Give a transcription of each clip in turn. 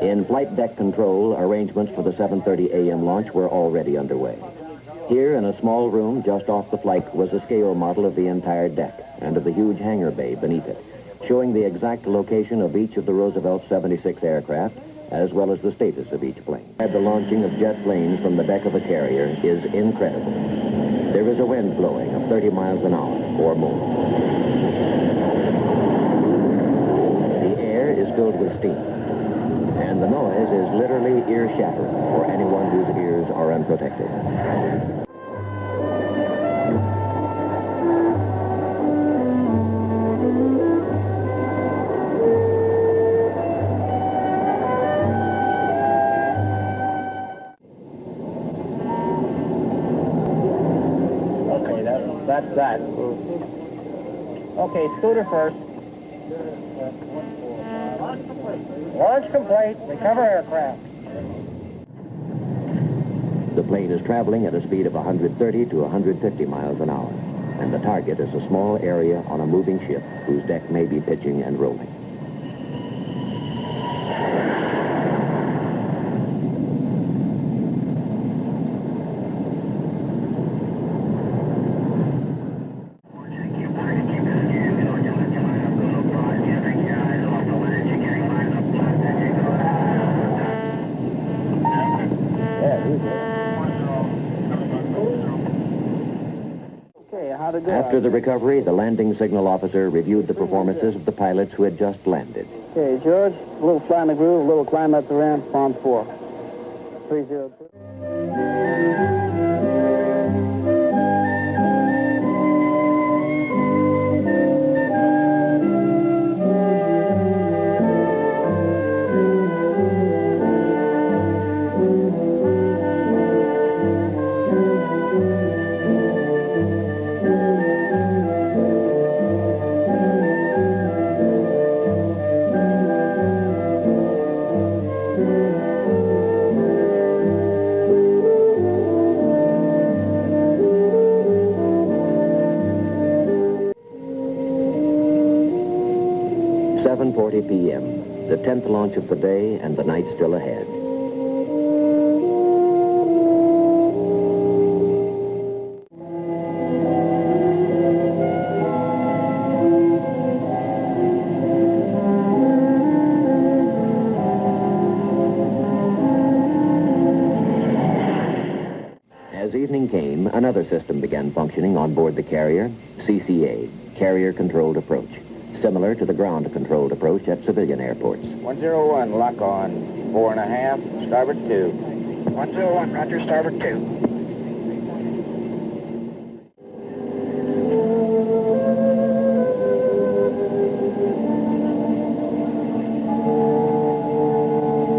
In flight deck control, arrangements for the 7:30 a.m. launch were already underway. Here, in a small room just off the flight, was a scale model of the entire deck and of the huge hangar bay beneath it, showing the exact location of each of the Roosevelt 76 aircraft, as well as the status of each plane. The launching of jet planes from the deck of a carrier is incredible. There is a wind blowing of 30 miles an hour or more. The air is filled with steam, and the noise is literally ear-shattering for anyone whose ears are unprotected. That's that. Okay, scooter first. Launch complete. Recover aircraft. The plane is traveling at a speed of 130 to 150 miles an hour, and the target is a small area on a moving ship whose deck may be pitching and rolling. After the recovery, the landing signal officer reviewed the performances of the pilots who had just landed. Okay, George, a little fly in the groove, a little climb up the ramp, on 4. 302. p.m., the 10th launch of the day and the night still ahead. As evening came, another system began functioning on board the carrier, CCA, Carrier-Controlled Approach, similar to the ground-controlled approach at civilian airports. 101, lock on. 4.5, starboard 2. 101, roger, starboard 2.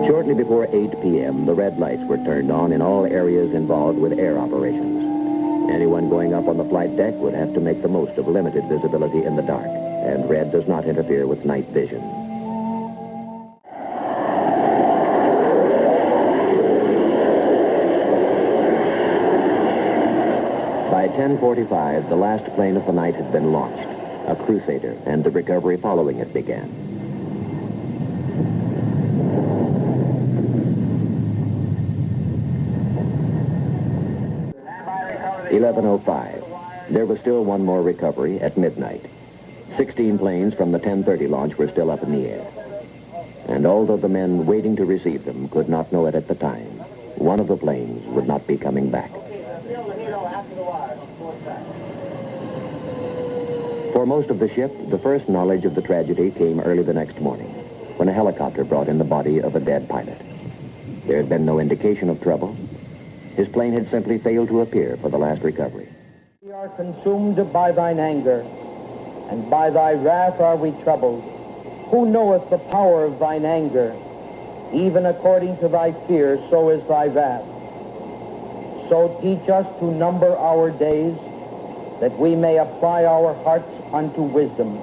Shortly before 8 p.m., the red lights were turned on in all areas involved with air operations. Anyone going up on the flight deck would have to make the most of limited visibility in the dark, and red does not interfere with night vision. By 10:45, the last plane of the night had been launched, a Crusader, and the recovery following it began. 11:05. There was still one more recovery at midnight. 16 planes from the 10:30 launch were still up in the air. And although the men waiting to receive them could not know it at the time, one of the planes would not be coming back. For most of the ship, the first knowledge of the tragedy came early the next morning, when a helicopter brought in the body of a dead pilot. There had been no indication of trouble. His plane had simply failed to appear for the last recovery. We are consumed by thine anger, and by thy wrath are we troubled. Who knoweth the power of thine anger? Even according to thy fear, so is thy wrath. So teach us to number our days, that we may apply our hearts unto wisdom.